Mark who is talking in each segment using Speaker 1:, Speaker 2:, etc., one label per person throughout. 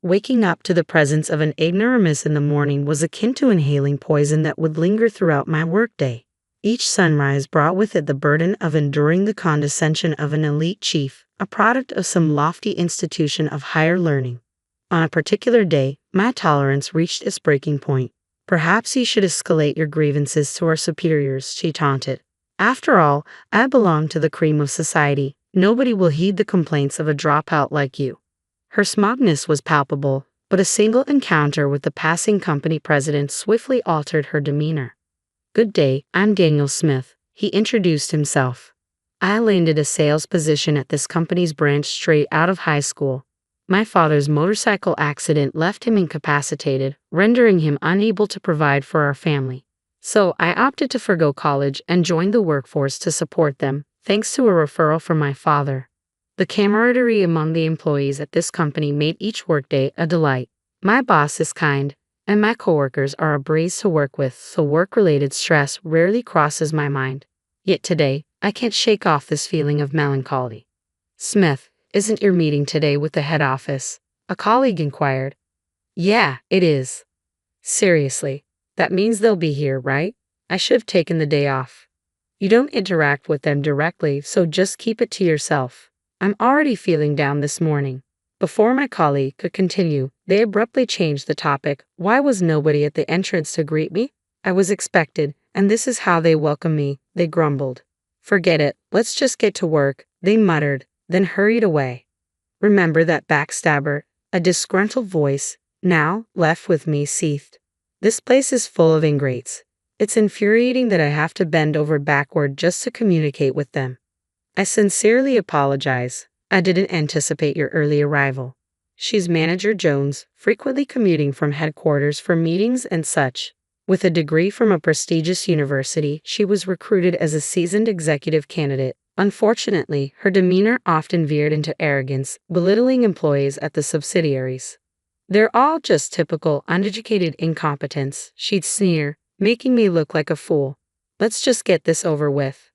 Speaker 1: Waking up to the presence of an ignoramus in the morning was akin to inhaling poison that would linger throughout my workday. Each sunrise brought with it the burden of enduring the condescension of an elite chief, a product of some lofty institution of higher learning. On a particular day, my tolerance reached its breaking point. Perhaps you should escalate your grievances to our superiors, she taunted. After all, I belong to the cream of society. Nobody will heed the complaints of a dropout like you. Her smugness was palpable, but a single encounter with the passing company president swiftly altered her demeanor. "Good day, I'm Daniel Smith," he introduced himself. "I landed a sales position at this company's branch straight out of high school. My father's motorcycle accident left him incapacitated, rendering him unable to provide for our family. So I opted to forgo college and joined the workforce to support them, thanks to a referral from my father." The camaraderie among the employees at this company made each workday a delight. My boss is kind, and my coworkers are a breeze to work with, so work-related stress rarely crosses my mind. Yet today, I can't shake off this feeling of melancholy. "Smith, isn't your meeting today with the head office?" a colleague inquired. "Yeah, it is." "Seriously, that means they'll be here, right? I should have taken the day off." "You don't interact with them directly, so just keep it to yourself." "I'm already feeling down this morning." Before my colleague could continue, they abruptly changed the topic. "Why was nobody at the entrance to greet me? I was expected, and this is how they welcome me," they grumbled. "Forget it, let's just get to work," they muttered, then hurried away. "Remember that backstabber?" a disgruntled voice, now left with me, seethed. "This place is full of ingrates. It's infuriating that I have to bend over backward just to communicate with them. I sincerely apologize. I didn't anticipate your early arrival." She's Manager Jones, frequently commuting from headquarters for meetings and such. With a degree from a prestigious university, she was recruited as a seasoned executive candidate. Unfortunately, her demeanor often veered into arrogance, belittling employees at the subsidiaries. "They're all just typical uneducated incompetents," she'd sneer, making me look like a fool. "Let's just get this over with.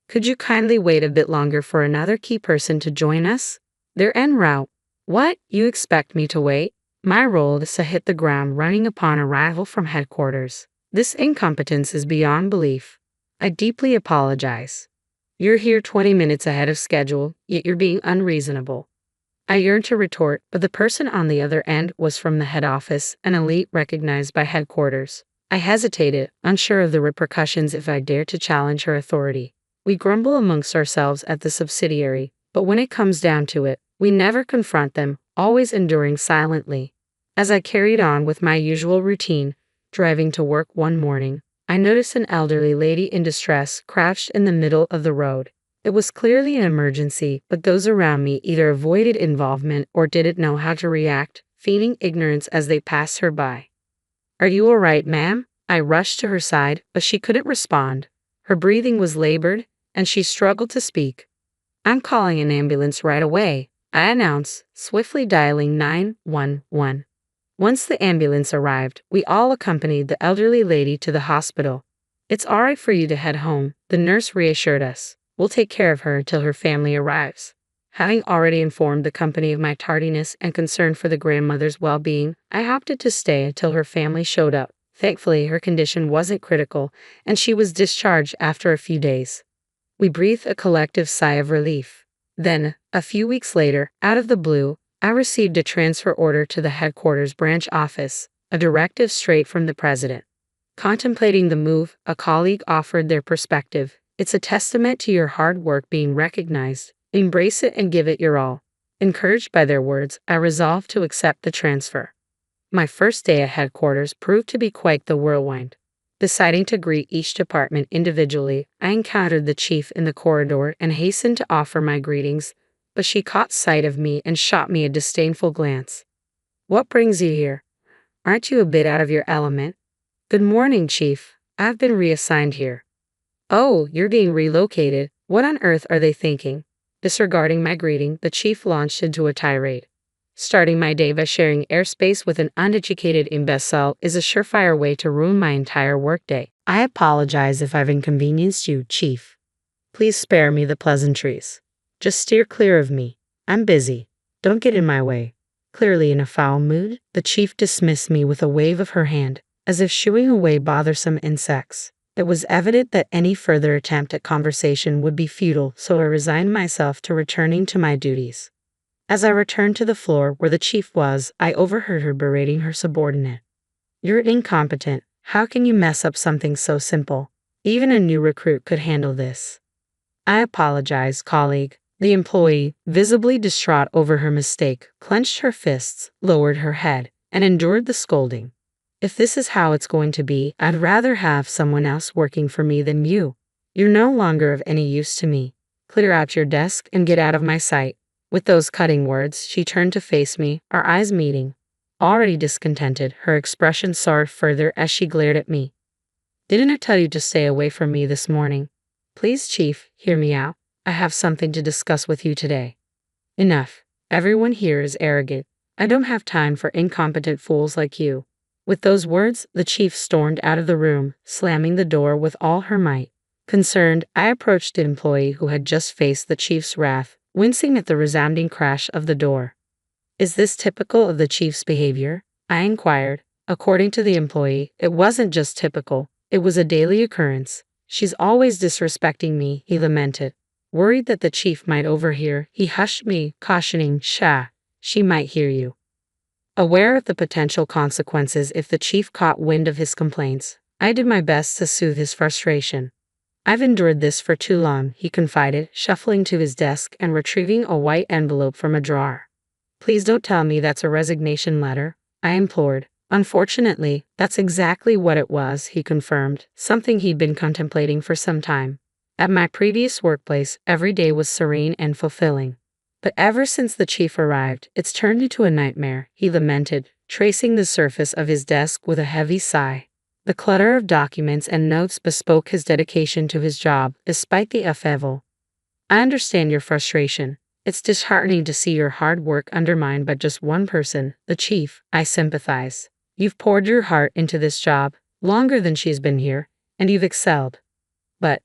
Speaker 1: Could you kindly wait a bit longer for another key person to join us? They're en route." "What? You expect me to wait?" My role is to hit the ground running upon arrival from headquarters. This incompetence is beyond belief. I deeply apologize. You're here 20 minutes ahead of schedule, yet you're being unreasonable. I yearned to retort, but the person on the other end was from the head office, an elite recognized by headquarters. I hesitated, unsure of the repercussions if I dared to challenge her authority. We grumble amongst ourselves at the subsidiary, but when it comes down to it, we never confront them, always enduring silently. As I carried on with my usual routine, driving to work one morning, I noticed an elderly lady in distress crouched in the middle of the road. It was clearly an emergency, but those around me either avoided involvement or didn't know how to react, feigning ignorance as they passed her by. "Are you all right, ma'am?" I rushed to her side, but she couldn't respond. Her breathing was labored, and she struggled to speak. "I'm calling an ambulance right away," I announced, swiftly dialing 911. Once the ambulance arrived, we all accompanied the elderly lady to the hospital. "It's all right for you to head home," the nurse reassured us. "We'll take care of her until her family arrives." Having already informed the company of my tardiness and concern for the grandmother's well-being, I opted to stay until her family showed up. Thankfully, her condition wasn't critical, and she was discharged after a few days. We breathed a collective sigh of relief. Then, a few weeks later, out of the blue, I received a transfer order to the headquarters branch office, a directive straight from the president. Contemplating the move, a colleague offered their perspective. "It's a testament to your hard work being recognized. Embrace it and give it your all." Encouraged by their words, I resolved to accept the transfer. My first day at headquarters proved to be quite the whirlwind. Deciding to greet each department individually, I encountered the chief in the corridor and hastened to offer my greetings, but she caught sight of me and shot me a disdainful glance. "What brings you here? Aren't you a bit out of your element?" "Good morning, Chief. I've been reassigned here." "Oh, you're being relocated. What on earth are they thinking?" Disregarding my greeting, the chief launched into a tirade. "Starting my day by sharing airspace with an uneducated imbecile is a surefire way to ruin my entire workday. I apologize if I've inconvenienced you, Chief. Please spare me the pleasantries. Just steer clear of me. I'm busy. Don't get in my way." Clearly in a foul mood, the chief dismissed me with a wave of her hand, as if shooing away bothersome insects. It was evident that any further attempt at conversation would be futile, so I resigned myself to returning to my duties. As I returned to the floor where the chief was, I overheard her berating her subordinate. "You're incompetent. How can you mess up something so simple? Even a new recruit could handle this." "I apologize, colleague." The employee, visibly distraught over her mistake, clenched her fists, lowered her head, and endured the scolding. "If this is how it's going to be, I'd rather have someone else working for me than you. You're no longer of any use to me. Clear out your desk and get out of my sight." With those cutting words, she turned to face me, our eyes meeting. Already discontented, her expression soared further as she glared at me. "Didn't I tell you to stay away from me this morning? Please, Chief, hear me out. I have something to discuss with you today." "Enough. Everyone here is arrogant. I don't have time for incompetent fools like you." With those words, the chief stormed out of the room, slamming the door with all her might. Concerned, I approached the employee who had just faced the chief's wrath, wincing at the resounding crash of the door. "Is this typical of the chief's behavior?" I inquired. According to the employee, it wasn't just typical, it was a daily occurrence. "She's always disrespecting me," he lamented. Worried that the chief might overhear, he hushed me, cautioning, "Shh, she might hear you." Aware of the potential consequences if the chief caught wind of his complaints, I did my best to soothe his frustration. "I've endured this for too long," he confided, shuffling to his desk and retrieving a white envelope from a drawer. "Please don't tell me that's a resignation letter," I implored. "Unfortunately, that's exactly what it was," he confirmed, something he'd been contemplating for some time. "At my previous workplace, every day was serene and fulfilling. But ever since the chief arrived, it's turned into a nightmare," he lamented, tracing the surface of his desk with a heavy sigh. The clutter of documents and notes bespoke his dedication to his job, despite the upheaval. "I understand your frustration. It's disheartening to see your hard work undermined by just one person, the chief. I sympathize. You've poured your heart into this job, longer than she's been here, and you've excelled." But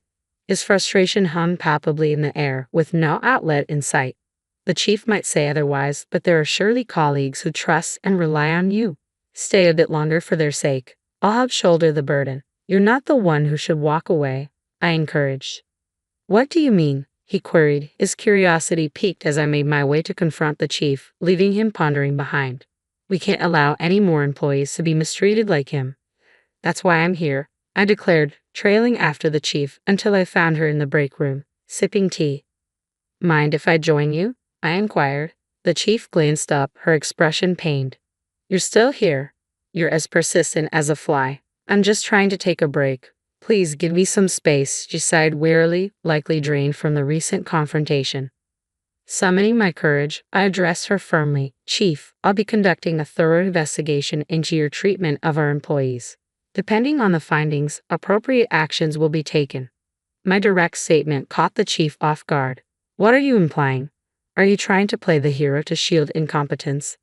Speaker 1: his frustration hung palpably in the air, with no outlet in sight. "The chief might say otherwise, but there are surely colleagues who trust and rely on you. Stay a bit longer for their sake. I'll help shoulder the burden. You're not the one who should walk away," I encouraged. "What do you mean?" he queried, his curiosity piqued as I made my way to confront the chief, leaving him pondering behind. "We can't allow any more employees to be mistreated like him. That's why I'm here," I declared, trailing after the chief until I found her in the break room, sipping tea. "Mind if I join you?" I inquired. The chief glanced up, her expression pained. "You're still here? You're as persistent as a fly." "I'm just trying to take a break. Please give me some space," she sighed wearily, likely drained from the recent confrontation. Summoning my courage, I addressed her firmly. "Chief, I'll be conducting a thorough investigation into your treatment of our employees. Depending on the findings, appropriate actions will be taken." My direct statement caught the chief off guard. "What are you implying? Are you trying to play the hero to shield incompetence?"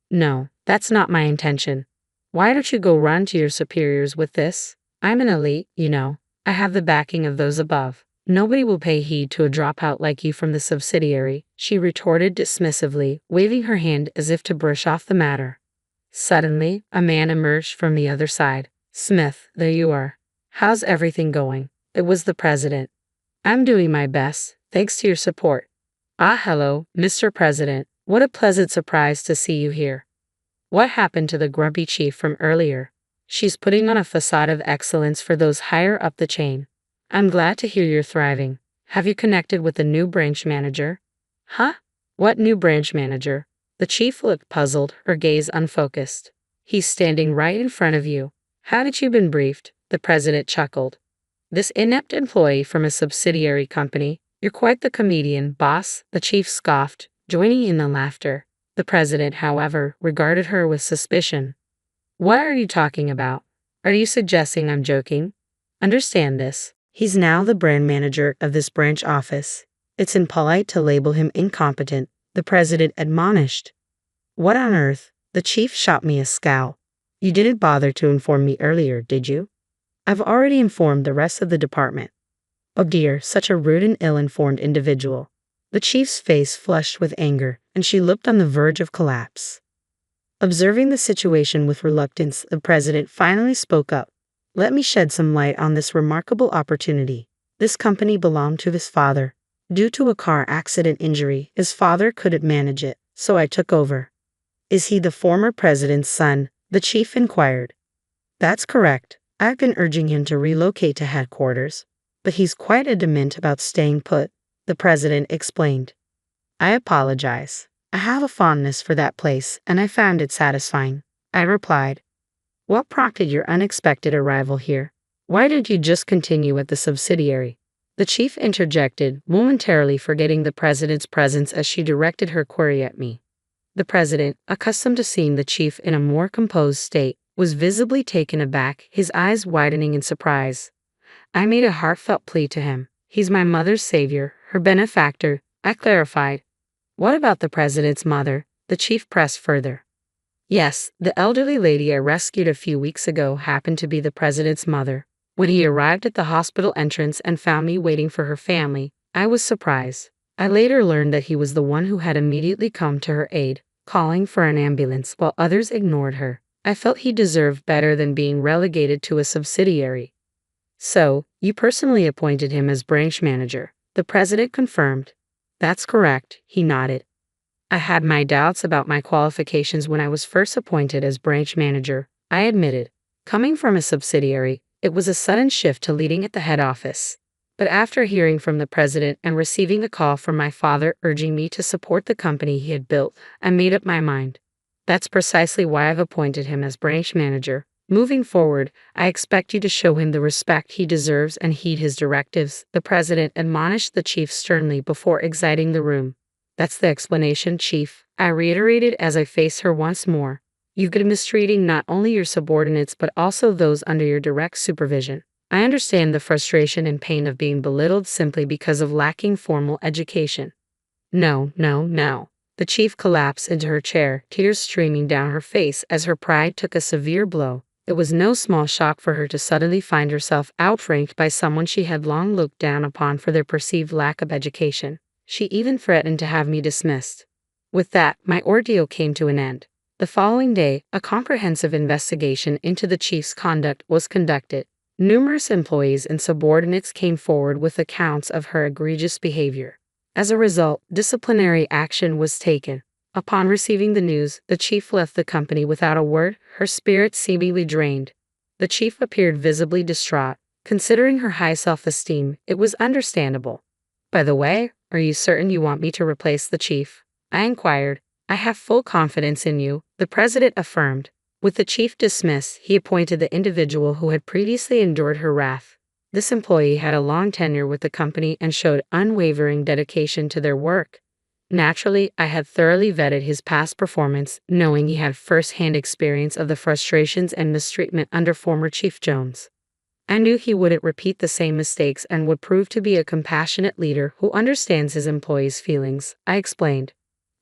Speaker 1: "No, that's not my intention. Why don't you go run to your superiors with this? I'm an elite, you know. I have the backing of those above. Nobody will pay heed to a dropout like you from the subsidiary," she retorted dismissively, waving her hand as if to brush off the matter. Suddenly, a man emerged from the other side. "Smith, there you are. How's everything going?" It was the president. "I'm doing my best, thanks to your support." "Ah, hello, Mr. President. What a pleasant surprise to see you here. What happened to the grumpy chief from earlier? She's putting on a facade of excellence for those higher up the chain. I'm glad to hear you're thriving. Have you connected with the new branch manager?" "Huh? What new branch manager?" The chief looked puzzled, her gaze unfocused. "He's standing right in front of you. Hadn't you been briefed?" The president chuckled. "This inept employee from a subsidiary company. You're quite the comedian, boss," the chief scoffed, joining in the laughter. The president, however, regarded her with suspicion. "What are you talking about? Are you suggesting I'm joking? Understand this. He's now the brand manager of this branch office. It's impolite to label him incompetent," the president admonished. "What on earth?" The chief shot me a scowl. "You didn't bother to inform me earlier, did you?" "I've already informed the rest of the department." "Oh dear, such a rude and ill-informed individual." The chief's face flushed with anger, and she looked on the verge of collapse. Observing the situation with reluctance, the president finally spoke up. Let me shed some light on this remarkable opportunity. This company belonged to his father. Due to a car accident injury, his father couldn't manage it, so I took over. Is he the former president's son? The chief inquired. That's correct. I've been urging him to relocate to headquarters, but he's quite adamant about staying put, the president explained. I apologize. I have a fondness for that place, and I found it satisfying, I replied. What prompted your unexpected arrival here? Why did you just continue at the subsidiary? The chief interjected, momentarily forgetting the president's presence as she directed her query at me. The president, accustomed to seeing the chief in a more composed state, was visibly taken aback, his eyes widening in surprise. I made a heartfelt plea to him. He's my mother's savior, her benefactor, I clarified. What about the president's mother? The chief pressed further. Yes, the elderly lady I rescued a few weeks ago happened to be the president's mother. When he arrived at the hospital entrance and found me waiting for her family, I was surprised. I later learned that he was the one who had immediately come to her aid, calling for an ambulance while others ignored her. I felt he deserved better than being relegated to a subsidiary. So, you personally appointed him as branch manager, the president confirmed. That's correct, he nodded. I had my doubts about my qualifications when I was first appointed as branch manager, I admitted. Coming from a subsidiary, it was a sudden shift to leading at the head office. But after hearing from the president and receiving a call from my father urging me to support the company he had built, I made up my mind. That's precisely why I've appointed him as branch manager. Moving forward, I expect you to show him the respect he deserves and heed his directives, the president admonished the chief sternly before exiting the room. That's the explanation, chief, I reiterated as I faced her once more. You've been mistreating not only your subordinates but also those under your direct supervision. I understand the frustration and pain of being belittled simply because of lacking formal education. No. The chief collapsed into her chair, tears streaming down her face as her pride took a severe blow. It was no small shock for her to suddenly find herself outranked by someone she had long looked down upon for their perceived lack of education. She even threatened to have me dismissed. With that, my ordeal came to an end. The following day, a comprehensive investigation into the chief's conduct was conducted. Numerous employees and subordinates came forward with accounts of her egregious behavior. As a result, disciplinary action was taken. Upon receiving the news, the chief left the company without a word, her spirit seemingly drained. The chief appeared visibly distraught. Considering her high self-esteem, it was understandable. By the way, are you certain you want me to replace the chief? I inquired. I have full confidence in you, the president affirmed. With the chief dismissed, he appointed the individual who had previously endured her wrath. This employee had a long tenure with the company and showed unwavering dedication to their work. Naturally, I had thoroughly vetted his past performance, knowing he had first-hand experience of the frustrations and mistreatment under former Chief Jones. I knew he wouldn't repeat the same mistakes and would prove to be a compassionate leader who understands his employees' feelings, I explained.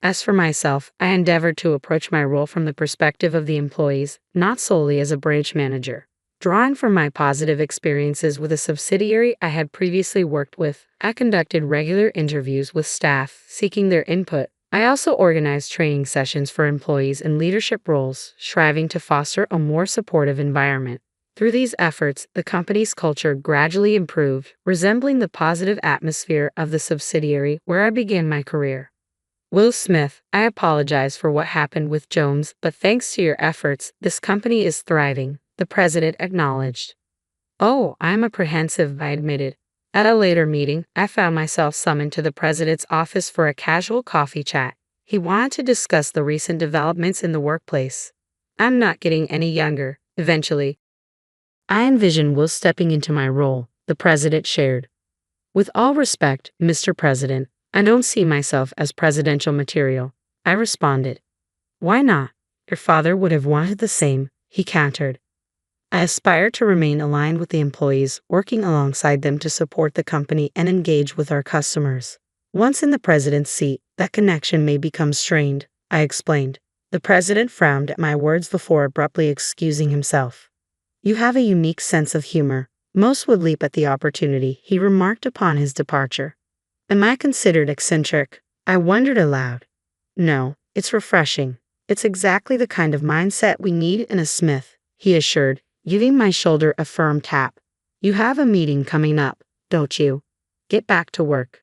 Speaker 1: As for myself, I endeavored to approach my role from the perspective of the employees, not solely as a branch manager. Drawing from my positive experiences with a subsidiary I had previously worked with, I conducted regular interviews with staff, seeking their input. I also organized training sessions for employees in leadership roles, striving to foster a more supportive environment. Through these efforts, the company's culture gradually improved, resembling the positive atmosphere of the subsidiary where I began my career. Will Smith, I apologize for what happened with Jones, but thanks to your efforts, this company is thriving, the president acknowledged. Oh, I'm apprehensive, I admitted. At a later meeting, I found myself summoned to the president's office for a casual coffee chat. He wanted to discuss the recent developments in the workplace. I'm not getting any younger, eventually. I envision Will stepping into my role, the president shared. With all respect, Mr. President, I don't see myself as presidential material, I responded. Why not? Your father would have wanted the same, he countered. I aspire to remain aligned with the employees, working alongside them to support the company and engage with our customers. Once in the president's seat, that connection may become strained, I explained. The president frowned at my words before abruptly excusing himself. You have a unique sense of humor. Most would leap at the opportunity, he remarked upon his departure. Am I considered eccentric? I wondered aloud. No, it's refreshing. It's exactly the kind of mindset we need in a smith, he assured, giving my shoulder a firm tap. You have a meeting coming up, don't you? Get back to work.